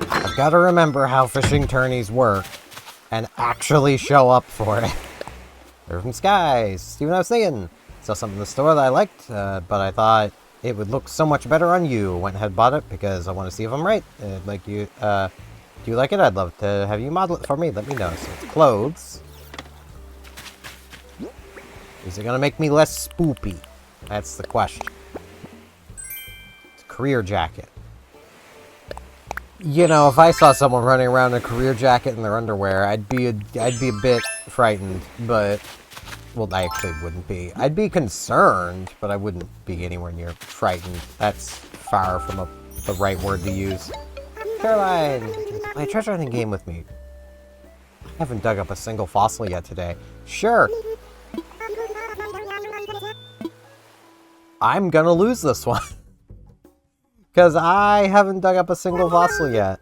I've got to remember how fishing tourneys work and actually show up for it. They're from Skies. See what I was saying? Saw something in the store that I liked, but I thought it would look so much better on you. Went ahead and bought it because I want to see if I'm right. Do you like it? I'd love to have you model it for me. Let me know. So it's clothes. Is it gonna make me less spoopy? That's the question. It's a career jacket. You know, if I saw someone running around in a career jacket in their underwear, I'd be a bit frightened, but well, I actually wouldn't be. I'd be concerned, but I wouldn't be anywhere near frightened. That's far from the right word to use. Caroline, play a treasure hunting game with me. I haven't dug up a single fossil yet today. Sure. I'm gonna lose this one. Because I haven't dug up a single fossil yet.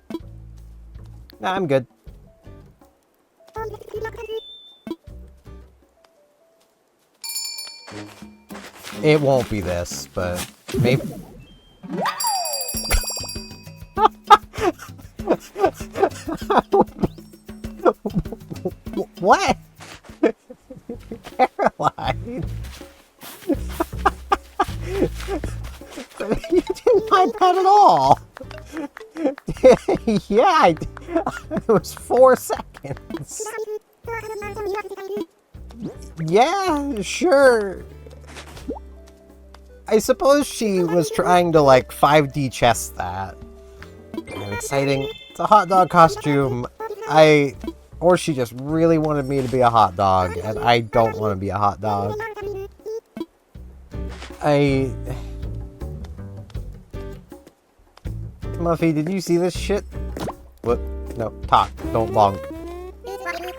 Nah, I'm good. It won't be this, but maybe... What? Caroline? You didn't mind that at all. Yeah, it was 4 seconds. Yeah, sure. I suppose she was trying to, like, 5D chess that. Exciting. It's a hot dog costume. Or she just really wanted me to be a hot dog, and I don't want to be a hot dog. Muffy, did you see this shit? What? No, talk. Don't bonk.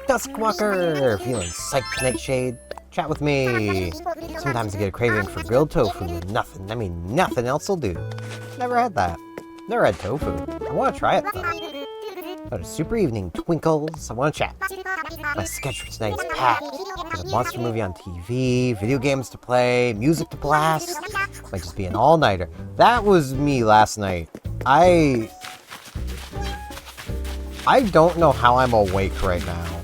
Duskwalker! Feeling psyched, Nightshade? Chat with me. Sometimes I get a craving for grilled tofu and nothing else will do. Never had that. Never had tofu. I want to try it, though. What a super evening, Twinkles. I want to chat. My schedule tonight is packed. There's a monster movie on TV, video games to play, music to blast. Might just be an all-nighter. That was me last night. I don't know how I'm awake right now.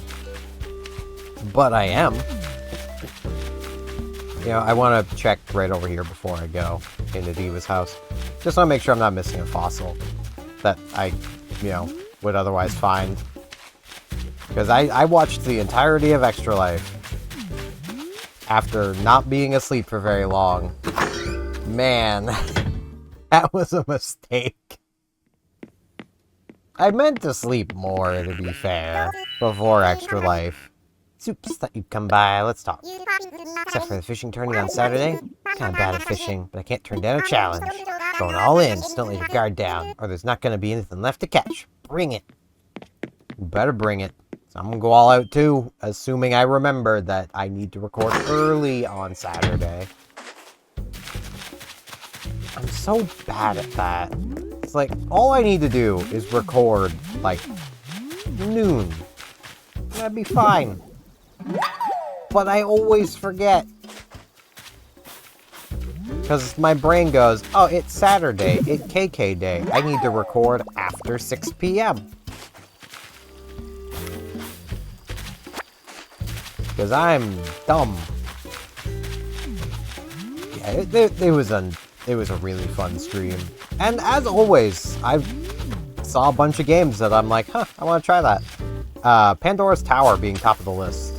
But I am. You know, I want to check right over here before I go into Diva's house. Just want to make sure I'm not missing a fossil that I, would otherwise find. Because I watched the entirety of Extra Life after not being asleep for very long. Man, that was a mistake. I meant to sleep more, to be fair, before Extra Life. Soups, thought you'd come by. Let's talk. Except for the fishing tourney on Saturday. Kinda bad at fishing, but I can't turn down a challenge. Going all in, so don't let your guard down, or there's not gonna be anything left to catch. Bring it. You better bring it. So I'm gonna go all out too, assuming I remember that I need to record early on Saturday. I'm so bad at that. It's like, all I need to do is record, like, noon. That'd be fine. But I always forget. Because my brain goes, oh, it's Saturday, it's KK Day. I need to record after 6 p.m. Because I'm dumb. Yeah, it was a really fun stream. And as always, I saw a bunch of games that I'm like, huh, I want to try that. Pandora's Tower being top of the list.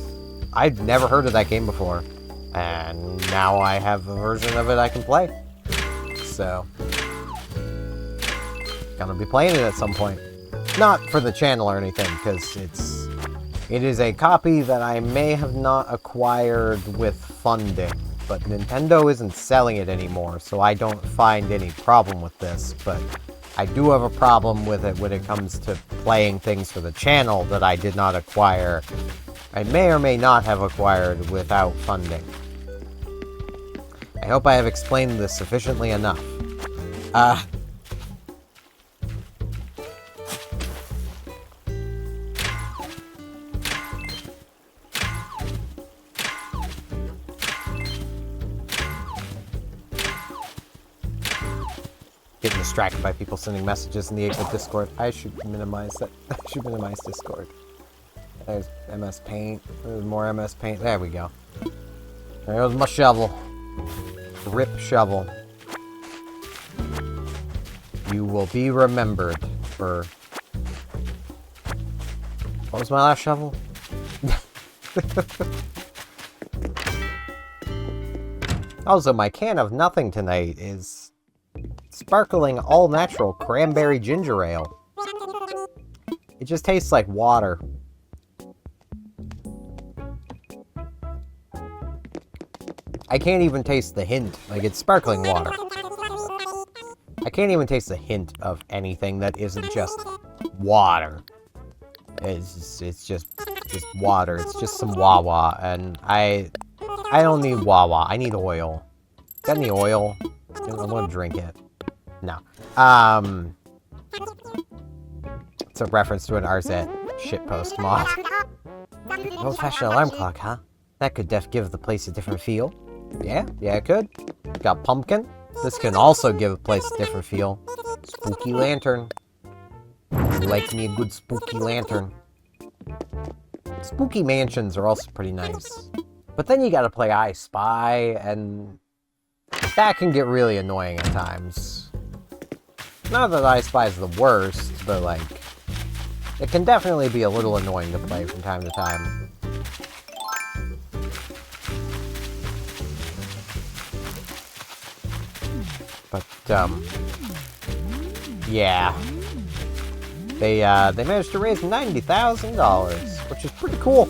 I'd never heard of that game before. And now I have a version of it I can play. So, gonna be playing it at some point. Not for the channel or anything, because it is a copy that I may have not acquired with funding. But Nintendo isn't selling it anymore, so I don't find any problem with this. But I do have a problem with it when it comes to playing things for the channel that I did not acquire I may or may not have acquired without funding. I hope I have explained this sufficiently enough. Getting distracted by people sending messages in the 8-bit Discord. I should minimize that. I should minimize Discord. There's MS Paint. There's more MS Paint. There we go. There's my shovel. RIP shovel. You will be remembered for... What was my last shovel? Also, my can of nothing tonight is sparkling all-natural cranberry ginger ale. It just tastes like water. I can't even taste the hint. Like, it's sparkling water. I can't even taste the hint of anything that isn't just water. It's just water. It's just some Wawa, and I don't need Wawa. I need oil. Got any oil? I want to drink it. No. It's a reference to an RZ shitpost mod. Old-fashioned alarm clock, huh? That could give the place a different feel. Yeah, it could. Got pumpkin. This can also give a place a different feel. Spooky lantern. You like me a good spooky lantern. Spooky mansions are also pretty nice. But then you gotta play I Spy, and that can get really annoying at times. Not that I Spy is the worst, but like, it can definitely be a little annoying to play from time to time. But, yeah. They managed to raise $90,000, which is pretty cool.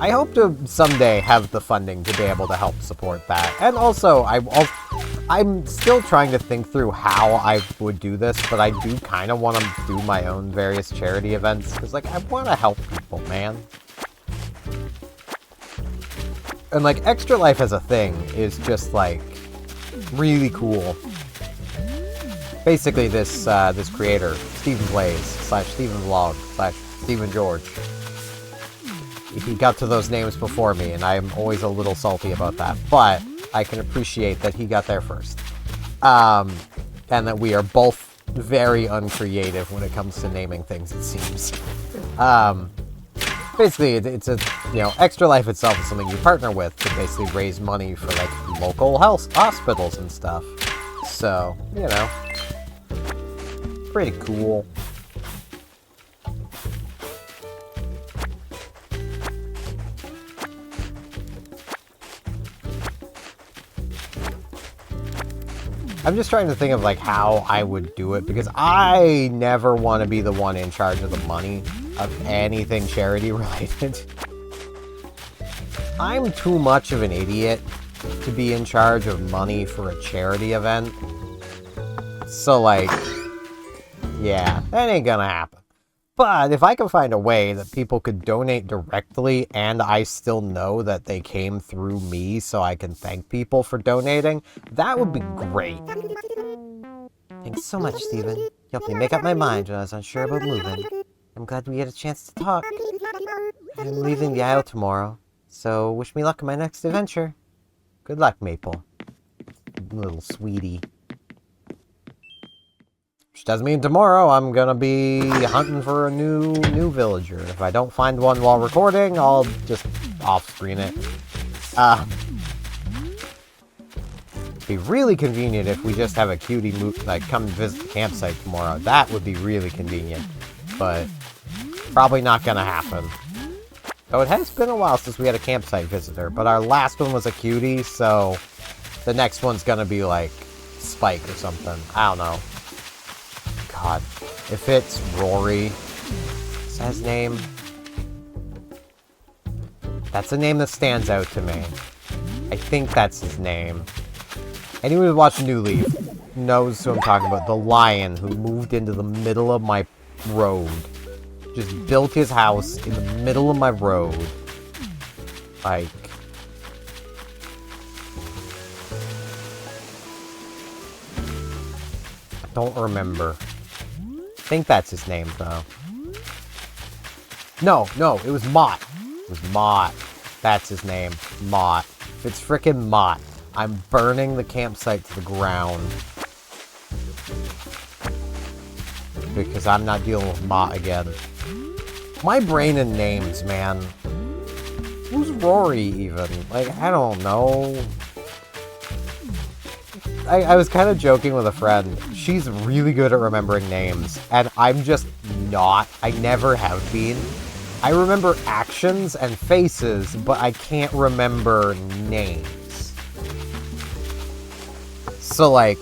I hope to someday have the funding to be able to help support that. And also, I'm still trying to think through how I would do this, but I do kind of want to do my own various charity events, because, like, I want to help people, man. And, like, Extra Life as a thing is just, like, really cool. Basically, this creator, Stephen Blaze, / Stephen Vlog, / Stephen George, he got to those names before me, and I'm always a little salty about that, but I can appreciate that he got there first. And that we are both very uncreative when it comes to naming things, it seems. Basically, it's a, Extra Life itself is something you partner with to basically raise money for, like, local health hospitals and stuff. So, pretty cool. I'm just trying to think of, like, how I would do it, because I never want to be the one in charge of the money of anything charity related. I'm too much of an idiot to be in charge of money for a charity event. So, like, yeah, that ain't gonna happen. But if I can find a way that people could donate directly and I still know that they came through me so I can thank people for donating, that would be great. Thanks so much, Steven. You helped me make up my mind when I was unsure about moving. I'm glad we had a chance to talk. I'm leaving the Isle tomorrow, so wish me luck in my next adventure. Good luck, Maple. Little sweetie. Which does mean tomorrow I'm gonna be hunting for a new villager. If I don't find one while recording, I'll just off-screen it. It'd be really convenient if we just have a cutie come visit the campsite tomorrow. That would be really convenient. But probably not gonna happen. Though it has been a while since we had a campsite visitor, but our last one was a cutie, so the next one's gonna be like Spike or something. I don't know. God, if it's Rory, is that his name? That's a name that stands out to me. I think that's his name. Anyone who's watched New Leaf knows who I'm talking about. The lion who moved into the middle of my road. Just built his house in the middle of my road. Like... I don't remember. I think that's his name, though. No, it was Mott. It was Mott. That's his name. Mott. If it's frickin' Mott, I'm burning the campsite to the ground. Because I'm not dealing with Mott again. My brain and names, man. Who's Rory, even? Like, I don't know. I was kind of joking with a friend. She's really good at remembering names, and I'm just not. I never have been. I remember actions and faces, but I can't remember names. So, like,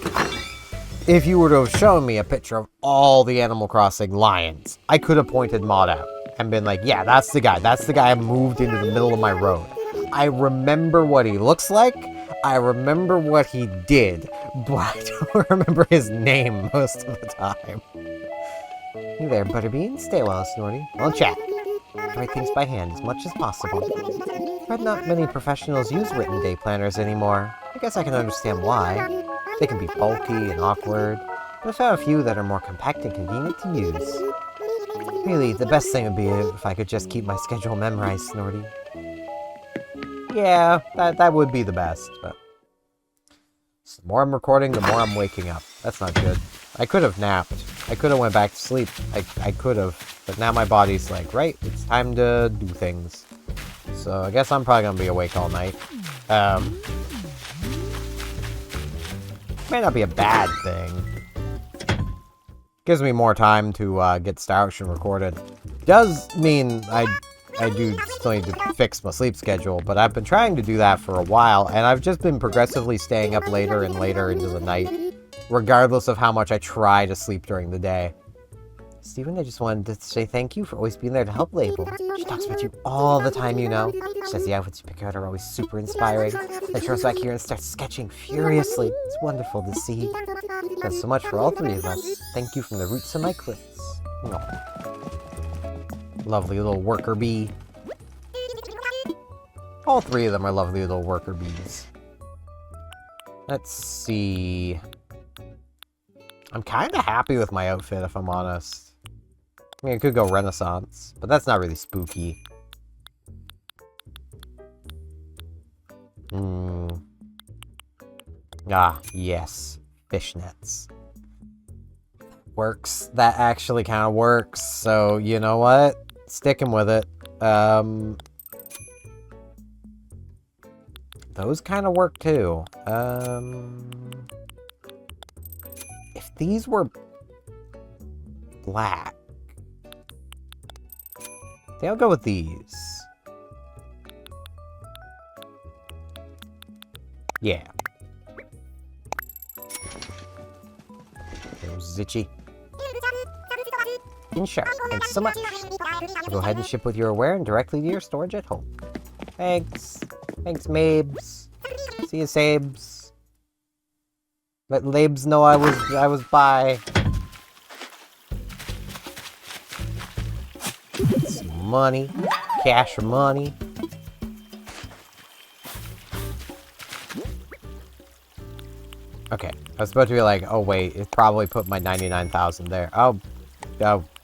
if you were to have shown me a picture of all the Animal Crossing lions, I could have pointed Maud out and been like, yeah, that's the guy. That's the guy I moved into the middle of my road. I remember what he looks like. I remember what he did, but I don't remember his name most of the time. Hey there, Butterbean. Stay well, Snorty. I'll chat. Write things by hand as much as possible. But not many professionals use written day planners anymore. I guess I can understand why. They can be bulky and awkward, but I found a few that are more compact and convenient to use. Really, the best thing would be if I could just keep my schedule memorized, Snorty. Yeah, that would be the best, but... So the more I'm recording, the more I'm waking up. That's not good. I could have napped. I could have went back to sleep. I could have. But now my body's like, right, it's time to do things. So I guess I'm probably going to be awake all night. May not be a bad thing. Gives me more time to get Star Ocean recorded. Does mean I do still need to fix my sleep schedule, but I've been trying to do that for a while, and I've just been progressively staying up later and later into the night, regardless of how much I try to sleep during the day. Steven, I just wanted to say thank you for always being there to help Label. She talks about you all the time, you know. She says the outfits you pick out are always super inspiring. Then she runs back here and starts sketching furiously. It's wonderful to see. Thanks so much for all three of us. Thank you from the roots of my clips. Oh. Lovely little worker bee. All three of them are lovely little worker bees. Let's see. I'm kind of happy with my outfit, if I'm honest. I mean, I could go Renaissance, but that's not really spooky. Ah, yes. Fishnets. Works. That actually kind of works, so you know what? Sticking with it. Those kind of work too. If these were black, I think I'll go with these. Yeah. There's Zitchy. Sure, thanks so much. So go ahead and ship with your aware and directly to your storage at home. Thanks. Thanks, Mabes. See you, Sabes. Let Labes know I was by. Some money. Cash or money. Okay. I was supposed to be like, oh wait, it probably put my 99,000 there. Oh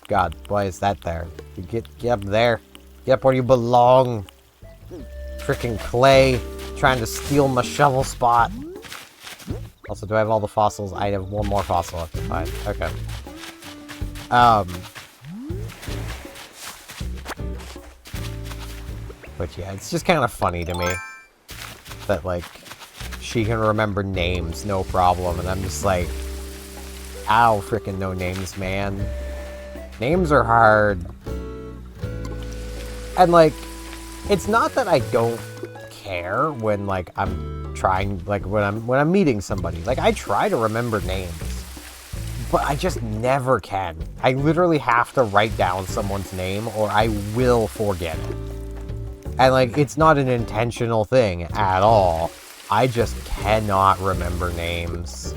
God, why is that there? Get up there. Get up where you belong. Freaking clay trying to steal my shovel spot. Also, do I have all the fossils? I have one more fossil left to find. Okay. But yeah, it's just kind of funny to me that, like, she can remember names, no problem, and I'm just like, ow, freaking no names, man. Names are hard. And, like, it's not that I don't care when, like, I'm trying, like, when I'm meeting somebody. Like, I try to remember names, but I just never can. I literally have to write down someone's name or I will forget it. And, like, it's not an intentional thing at all. I just cannot remember names.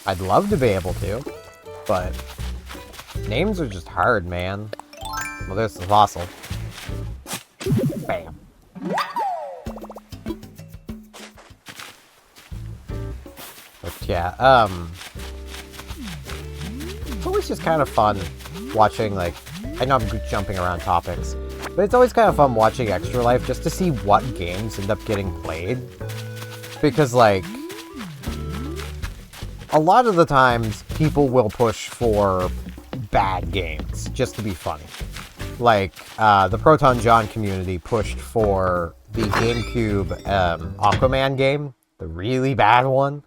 I'd love to be able to, but Names are just hard, man. Well, there's the fossil. Bam. But yeah, it's always just kind of fun watching, like, I know I'm jumping around topics, but it's always kind of fun watching Extra Life just to see what games end up getting played. Because, like, a lot of the times people will push for bad games just to be funny. Like, the Proton John community pushed for the GameCube Aquaman game, the really bad one.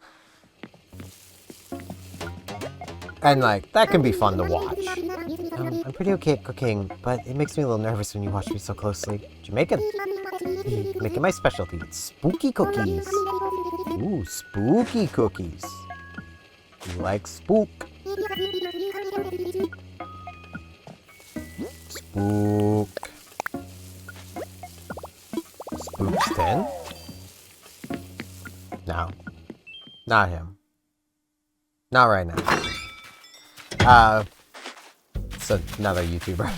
And, like, that can be fun to watch. I'm pretty okay at cooking, but it makes me a little nervous when you watch me so closely. Jamaican. Making my specialty. It's spooky cookies. Ooh, spooky cookies. You like spook. Spook. Spookston? No. Not him. Not right now. It's another YouTuber.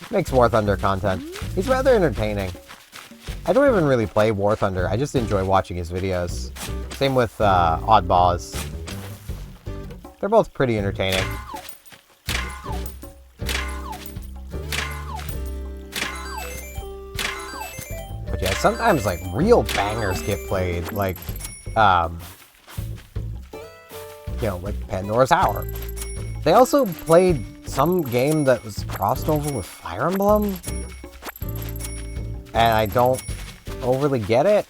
Makes War Thunder content. He's rather entertaining. I don't even really play War Thunder, I just enjoy watching his videos. Same with Oddballs. They're both pretty entertaining. But yeah, sometimes like real bangers get played, like you know, like Pandora's Hour. They also played some game that was crossed over with Fire Emblem, and I don't overly get it.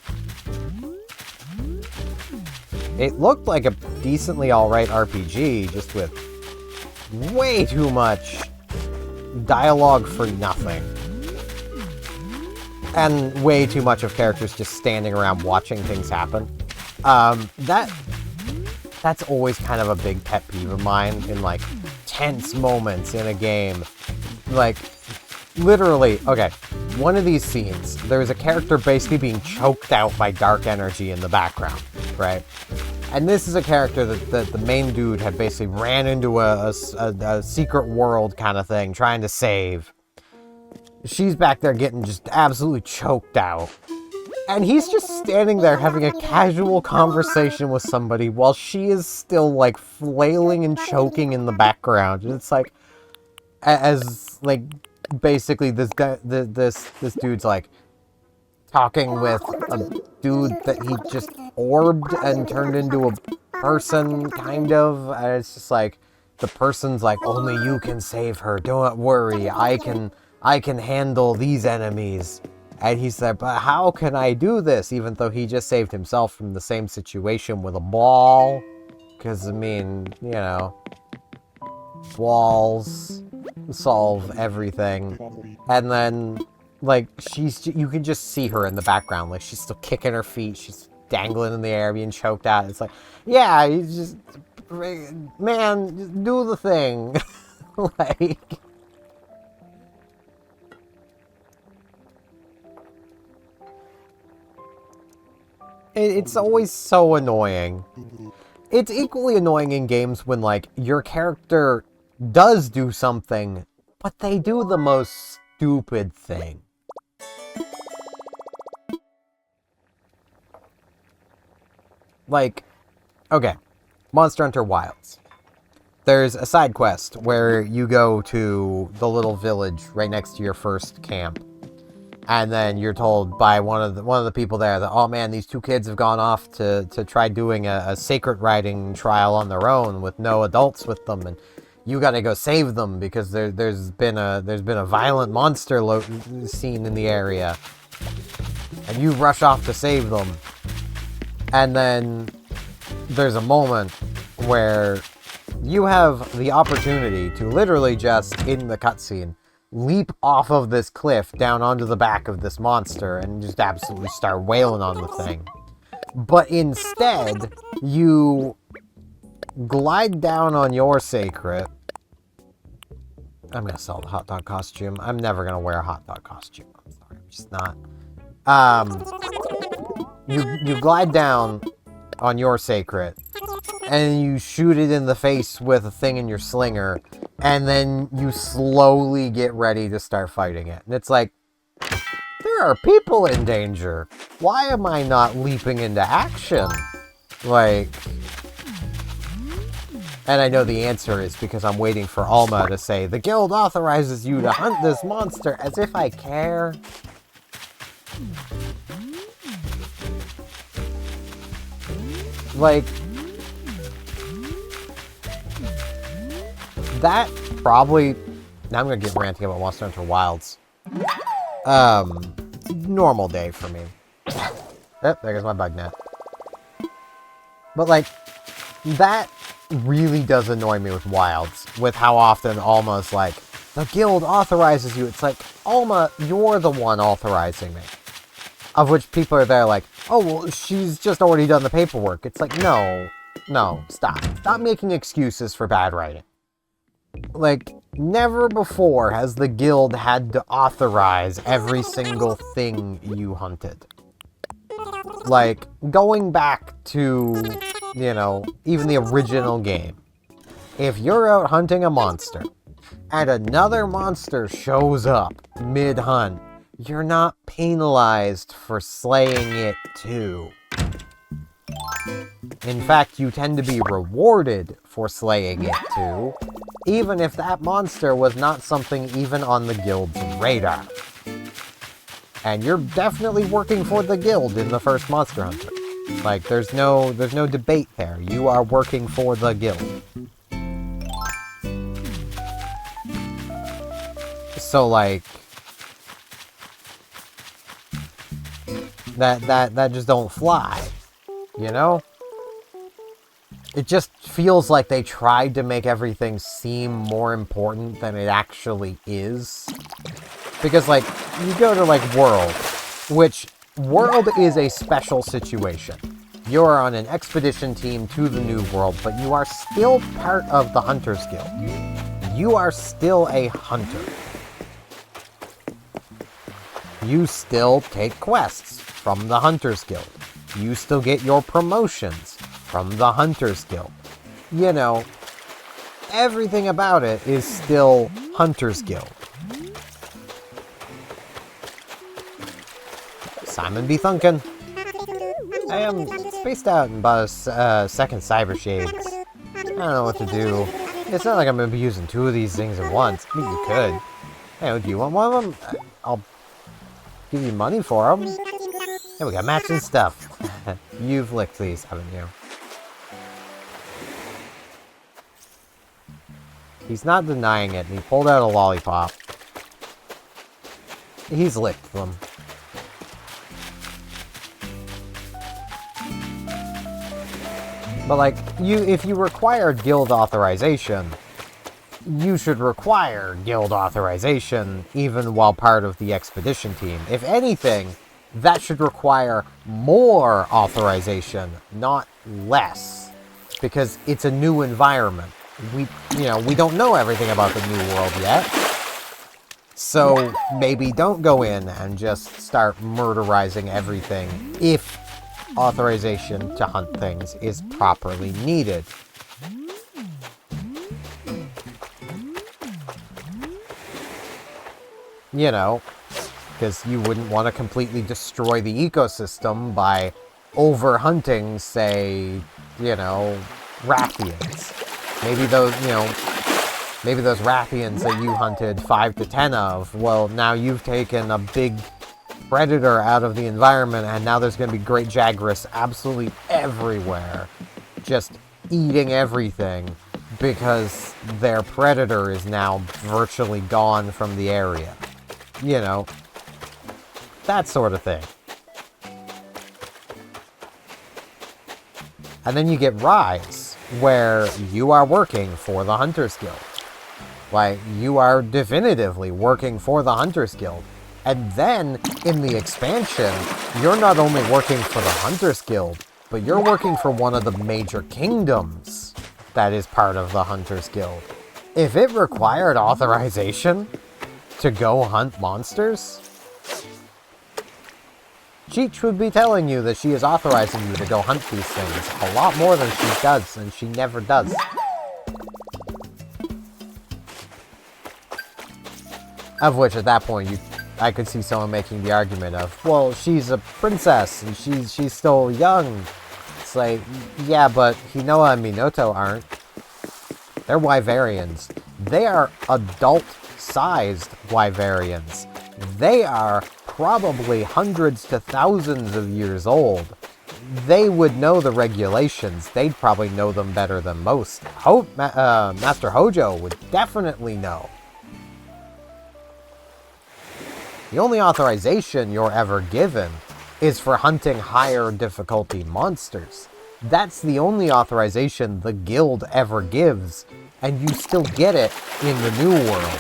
It looked like a decently alright RPG, just with way too much dialogue for nothing. And way too much of characters just standing around watching things happen. That's always kind of a big pet peeve of mine in, like, tense moments in a game. Like, literally, okay, one of these scenes, there is a character basically being choked out by dark energy in the background, right? And this is a character that the main dude had basically ran into a secret world kind of thing, trying to save. She's back there getting just absolutely choked out. And he's just standing there having a casual conversation with somebody while she is still, like, flailing and choking in the background. And it's like, as, like, basically this guy, this dude's, like, talking with a dude that he just orbed and turned into a person, kind of. And it's just like, the person's like, only you can save her. Don't worry. I can handle these enemies. And he said, but how can I do this? Even though he just saved himself from the same situation with a ball. Because, I mean, you know, balls solve everything. And then, like, you can just see her in the background. Like, she's still kicking her feet. She's dangling in the air, being choked out. It's like, yeah, you just, man, just do the thing. Like... It's always so annoying. It's equally annoying in games when, like, your character does do something, but they do the most stupid thing. Like, okay, Monster Hunter Wilds. There's a side quest where you go to the little village right next to your first camp. And then you're told by one of the people there that, oh man, these two kids have gone off to try doing a sacred writing trial on their own with no adults with them, and you got to go save them because there's been a violent monster scene in the area, and you rush off to save them. And then there's a moment where you have the opportunity to literally just, in the cutscene, leap off of this cliff down onto the back of this monster and just absolutely start wailing on the thing. But instead, you glide down on your sacred. I'm gonna sell the hot dog costume. I'm never gonna wear a hot dog costume. I'm sorry, I'm just not. You glide down on your sacred, and you shoot it in the face with a thing in your slinger, and then you slowly get ready to start fighting it. And it's like, there are people in danger. Why am I not leaping into action? Like... And I know the answer is because I'm waiting for Alma to say, the guild authorizes you to hunt this monster, as if I care. Like, that probably... Now I'm gonna get ranting about Monster Hunter Wilds. Normal day for me. Oh, there goes my bug net. But like, that really does annoy me with Wilds, with how often Alma's like, the guild authorizes you. It's like, Alma, you're the one authorizing me. Of which people are there like, oh, well, she's just already done the paperwork. It's like, no, stop. Stop making excuses for bad writing. Like, never before has the guild had to authorize every single thing you hunted. Like, going back to, you know, even the original game. If you're out hunting a monster, and another monster shows up mid-hunt, you're not penalized for slaying it too. In fact, you tend to be rewarded for slaying it too, even if that monster was not something even on the guild's radar. And you're definitely working for the guild in the first Monster Hunter. Like, there's no debate there. You are working for the guild. So, like, that just don't fly, you know? It just feels like they tried to make everything seem more important than it actually is. Because, like, you go to, like, World, which World is a special situation. You're on an expedition team to the New World, but you are still part of the Hunters Guild. You are still a hunter. You still take quests from the Hunters Guild. You still get your promotions from the Hunters Guild. You know, everything about it is still Hunters Guild. Simon B. Thunkin. I am spaced out in about a second Cyber Shades. I don't know what to do. It's not like I'm going to be using two of these things at once. I mean, you could. Hey, do you want one of them? I'll give you money for them. Hey, we got matching stuff. You've licked these, haven't you? He's not denying it, and he pulled out a lollipop. He's licked them. But, like, if you require guild authorization, you should require guild authorization even while part of the expedition team. If anything, that should require more authorization, not less. Because it's a new environment. We don't know everything about the New World yet. So maybe don't go in and just start murderizing everything if authorization to hunt things is properly needed. You know, because you wouldn't want to completely destroy the ecosystem by overhunting, say, you know, Rathians. Maybe those Rathians that you hunted 5 to 10 of, well, now you've taken a big predator out of the environment, and now there's going to be great Jagras absolutely everywhere, just eating everything, because their predator is now virtually gone from the area. You know, that sort of thing. And then you get Rise, where you are working for the Hunters Guild. Like, you are definitively working for the Hunters Guild. And then, in the expansion, you're not only working for the Hunters Guild, but you're working for one of the major kingdoms that is part of the Hunters Guild. If it required authorization to go hunt monsters, Cheech would be telling you that she is authorizing you to go hunt these things a lot more than she does, and she never does. Of which, at that point, I could see someone making the argument of, well, she's a princess, and she's still young. It's like, yeah, but Hinoa and Minoto aren't. They're Wyverians. They are adult-sized Wyverians. They are probably hundreds to thousands of years old. They would know the regulations. They'd probably know them better than most. Master Hojo would definitely know. The only authorization you're ever given is for hunting higher difficulty monsters. That's the only authorization the guild ever gives, and you still get it in the new world.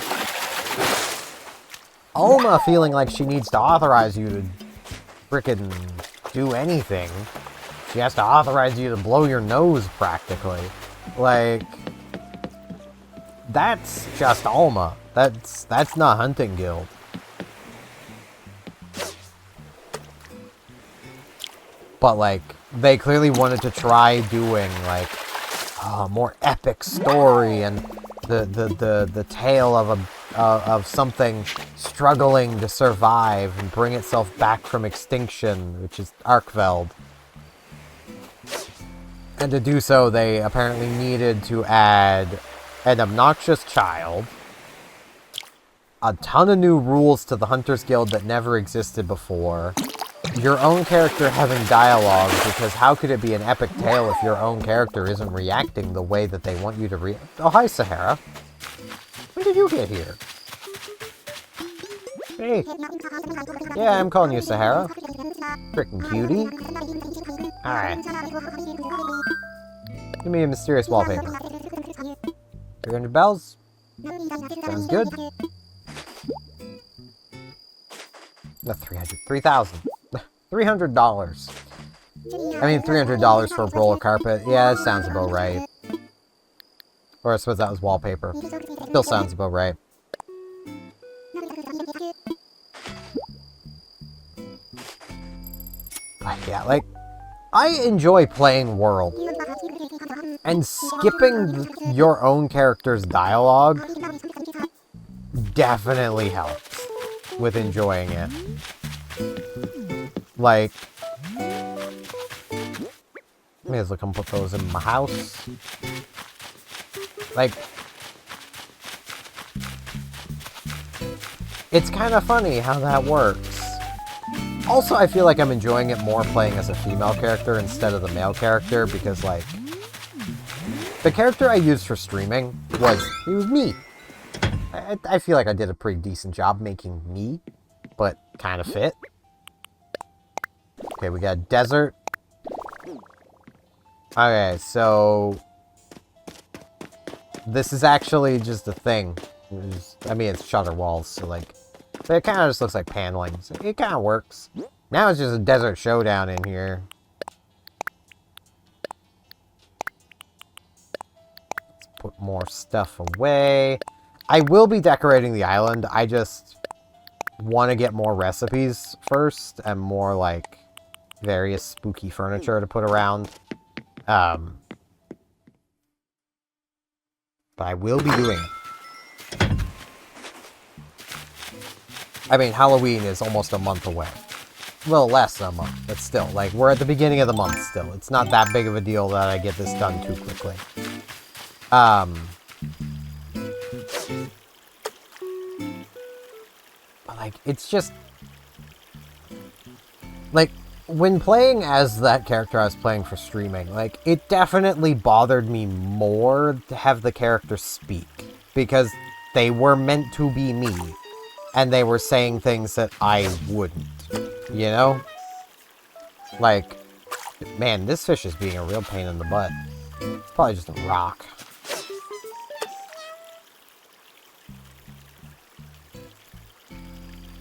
Alma feeling like she needs to authorize you to frickin' do anything. She has to authorize you to blow your nose, practically. Like, that's just Alma. That's not Hunting Guild. But, like, they clearly wanted to try doing, like, a more epic story and the tale of something struggling to survive and bring itself back from extinction, which is Arkveld. And to do so, they apparently needed to add an obnoxious child, a ton of new rules to the Hunters Guild that never existed before, your own character having dialogue, because how could it be an epic tale if your own character isn't reacting the way that they want you to react? Oh, hi, Sahara. When did you get here? Hey. Yeah, I'm calling you Sahara. Frickin' cutie. Alright. Give me a mysterious wallpaper. 300 bells? Sounds good. No, 300. 3,000. $300. I mean, $300 for a roll of carpet. Yeah, that sounds about right. Or I suppose that was wallpaper. Still sounds about right. Yeah, like, I enjoy playing World. And skipping your own character's dialogue definitely helps with enjoying it. Like, may as well come put those in my house. Like, it's kind of funny how that works. Also, I feel like I'm enjoying it more playing as a female character instead of the male character, because, like, the character I used for streaming was me. I feel like I did a pretty decent job making me, but kind of fit. Okay, we got desert. Okay, so this is actually just a thing. I mean, it's shutter walls, so like, but it kind of just looks like paneling. So it kind of works. Now it's just a desert showdown in here. Let's put more stuff away. I will be decorating the island. I just want to get more recipes first and more like various spooky furniture to put around. But I will be doing it. I mean, Halloween is almost a month away. Well, less than a month, but still, like, we're at the beginning of the month still. It's not that big of a deal that I get this done too quickly. But, like, it's just... Like, when playing as that character I was playing for streaming, like, it definitely bothered me more to have the character speak. Because they were meant to be me. And they were saying things that I wouldn't. You know? Like, man, this fish is being a real pain in the butt. It's probably just a rock.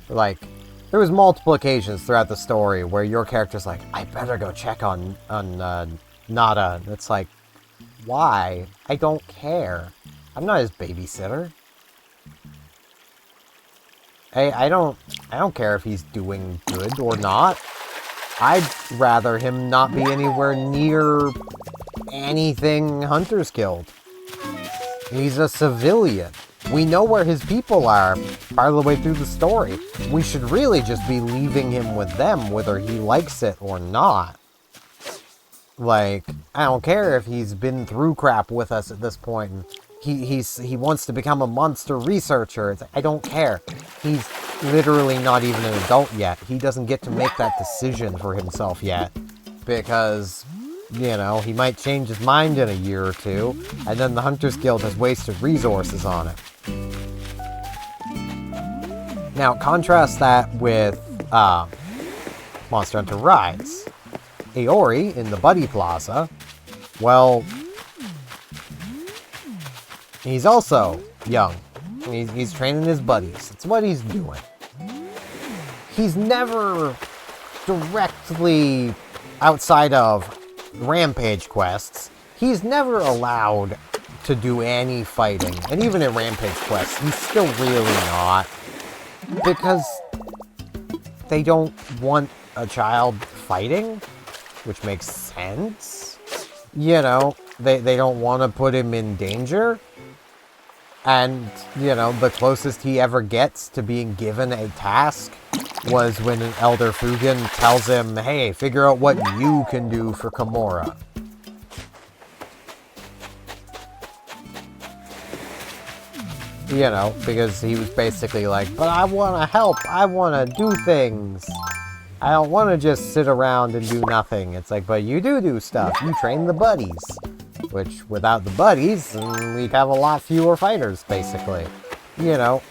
Like, there was multiple occasions throughout the story where your character's like, I better go check on Nada. And it's like, why? I don't care. I'm not his babysitter. I don't care if he's doing good or not. I'd rather him not be anywhere near anything Hunter's Guild. He's a civilian. We know where his people are part of the way through the story. We should really just be leaving him with them, whether he likes it or not. Like, I don't care if he's been through crap with us at this point, and he wants to become a monster researcher. I don't care. He's literally not even an adult yet. He doesn't get to make that decision for himself yet. Because, you know, he might change his mind in a year or two, and then the Hunters Guild has wasted resources on it. Now, contrast that with Monster Hunter Rise. Iori in the Buddy Plaza, well, he's also young. He's training his buddies. That's what he's doing. He's never directly outside of Rampage quests. He's never allowed to do any fighting. And even in Rampage quests, he's still really not. Because they don't want a child fighting, which makes sense. You know, they don't want to put him in danger. And, you know, the closest he ever gets to being given a task was when an Elder Fugen tells him, hey, figure out what you can do for Komura. You know, because he was basically like, but I want to help, I want to do things. I don't want to just sit around and do nothing. It's like, but you do stuff. You train the buddies. Which, without the buddies, we'd have a lot fewer fighters, basically. You know.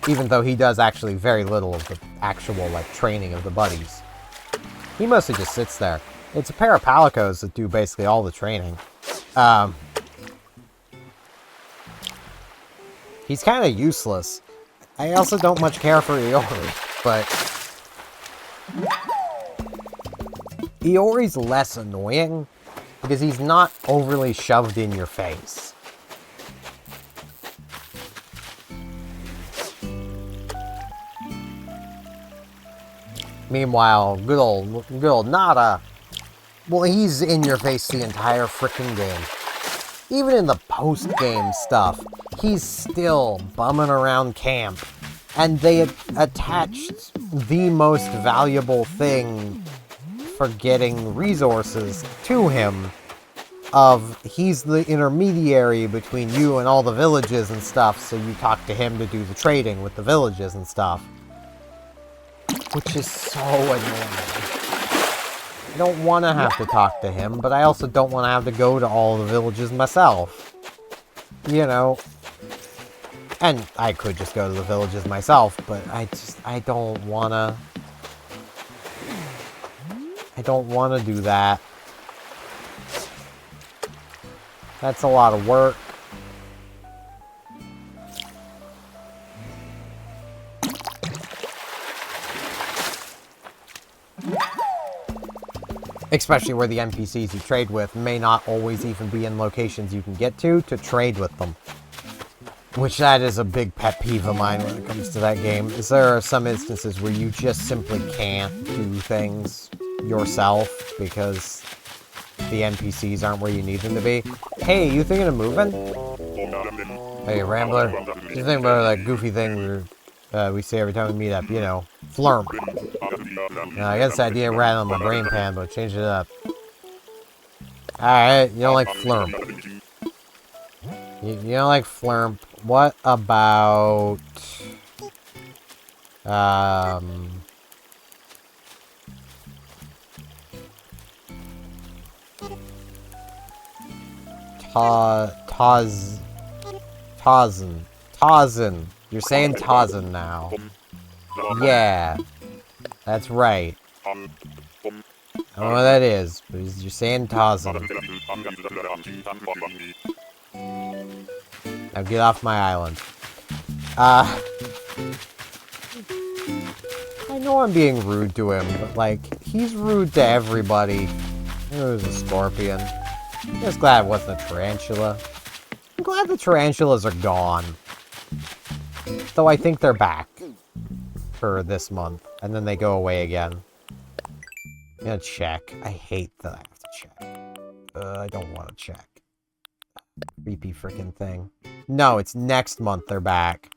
Even though he does actually very little of the actual, like, training of the buddies. He mostly just sits there. It's a pair of Palicos that do basically all the training. He's kind of useless. I also don't much care for Iori, but Iori's less annoying because he's not overly shoved in your face. Meanwhile, good old Nada, well, he's in your face the entire frickin' game. Even in the post-game stuff, he's still bumming around camp. And they attached the most valuable thing for getting resources to him of he's the intermediary between you and all the villages and stuff, so you talk to him to do the trading with the villages and stuff. Which is so annoying. I don't want to have to talk to him, but I also don't want to have to go to all the villages myself. You know. And I could just go to the villages myself, but I don't want to do that. That's a lot of work. Especially where the NPCs you trade with may not always even be in locations you can get to trade with them. Which that is a big pet peeve of mine when it comes to that game. Is there are some instances where you just simply can't do things yourself because the NPCs aren't where you need them to be. Hey, you thinking of moving? Hey, Rambler. You think about that goofy thing we say every time we meet up, you know, Flurm. I got this idea right on my brain pan, but change it up. Alright, you don't like Flurm. You don't like Flurm. What about... Tarzan. You're saying Tarzan now. Yeah. That's right. I don't know what that is, but you're saying Tarzan. Now get off my island. I know I'm being rude to him, but like, he's rude to everybody. It was a scorpion. I'm just glad it wasn't a tarantula. I'm glad the tarantulas are gone. Though I think they're back for this month, and then they go away again. I'm gonna check. I hate that I have to check. I don't want to check. Creepy freaking thing. No, it's next month they're back.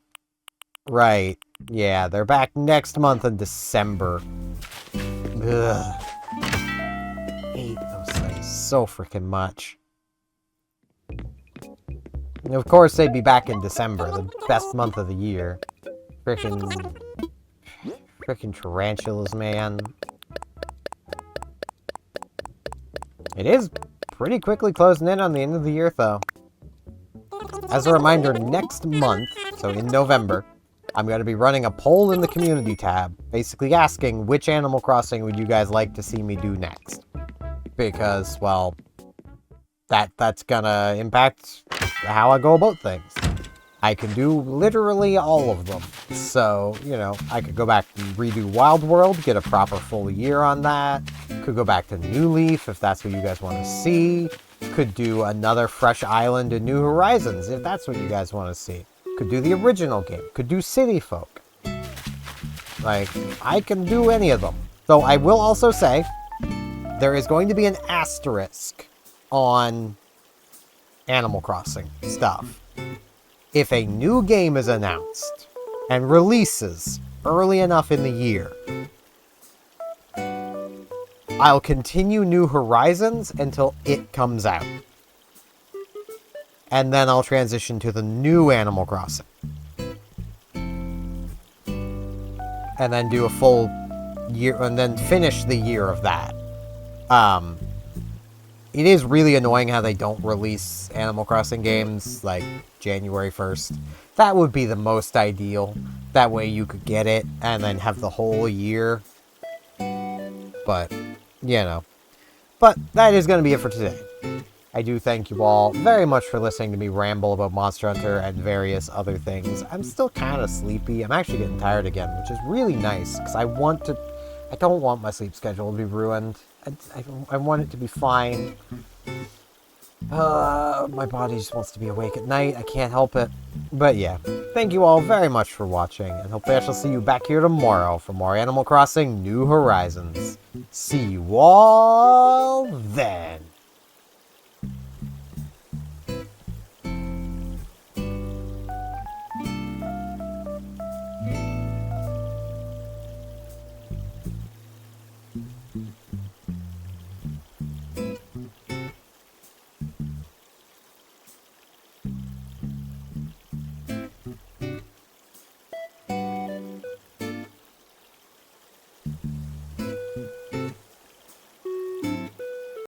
Right. Yeah, they're back next month in December. Ugh. I hate those things so freaking much. And of course, they'd be back in December, the best month of the year. Frickin' tarantulas, man. It is pretty quickly closing in on the end of the year, though. As a reminder, next month, so in November, I'm going to be running a poll in the community tab, basically asking which Animal Crossing would you guys like to see me do next. Because, well, that's gonna impact how I go about things. I can do literally all of them. So, you know, I could go back and redo Wild World, get a proper full year on that. Could go back to New Leaf if that's what you guys want to see. Could do another fresh island in New Horizons if that's what you guys want to see. Could do the original game. Could do City Folk. Like, I can do any of them. Though I will also say, there is going to be an asterisk on Animal Crossing stuff. If a new game is announced and releases early enough in the year, I'll continue New Horizons until it comes out. And then I'll transition to the new Animal Crossing. And then do a full year, and then finish the year of that. It is really annoying how they don't release Animal Crossing games, like, January 1st. That would be the most ideal. That way you could get it, and then have the whole year. But, you know. But that is going to be it for today. I do thank you all very much for listening to me ramble about Monster Hunter and various other things. I'm still kind of sleepy. I'm actually getting tired again, which is really nice, because I don't want my sleep schedule to be ruined. I want it to be fine. My body just wants to be awake at night. I can't help it. But yeah, thank you all very much for watching, and hopefully I shall see you back here tomorrow for more Animal Crossing New Horizons. See you all then.